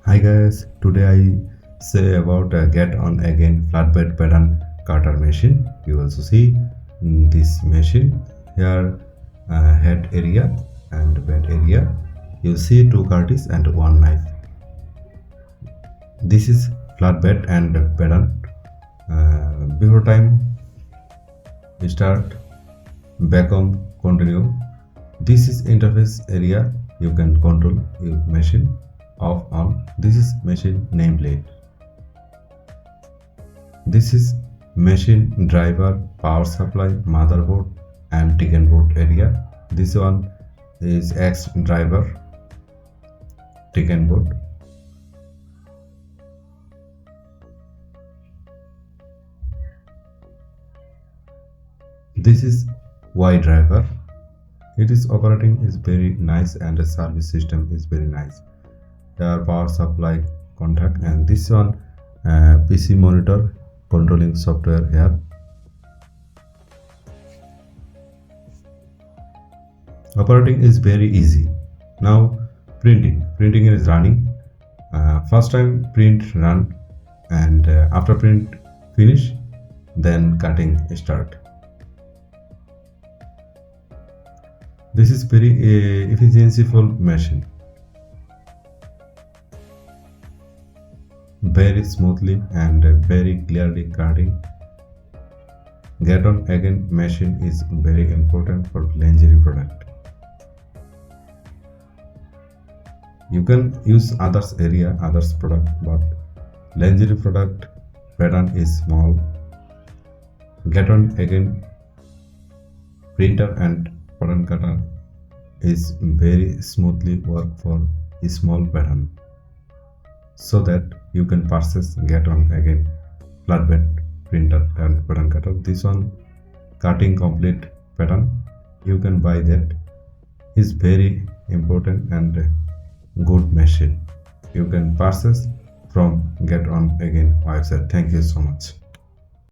Hi guys, today I say about GetonAgain Flatbed pattern cutter machine. You also see this machine here, head area and bed area. You see two cutters and one knife. This is flatbed and pattern. Before time we start, back on continue. This is interface area. You can control your machine off on. This is machine nameplate. This is machine driver, power supply, motherboard and ticket board area. This one is X driver, ticket board. This is Y driver. It is operating is very nice and the service system is very nice. There power supply contact and this one PC monitor controlling software here. Operating is very easy. Now printing is running. First time print run and after print finish, then cutting start. This is very efficiencyful machine. Very smoothly and very clearly cutting. GetonAgain machine is very important for lingerie product. You can use others area, others product, but lingerie product pattern is small. GetonAgain printer and pattern cutter is very smoothly work for a small pattern, so that you can purchase GetonAgain flatbed printer and pattern cutter. This one cutting complete pattern, you can buy that. Is very important and good machine. You can purchase from GetonAgain website. Thank you so much.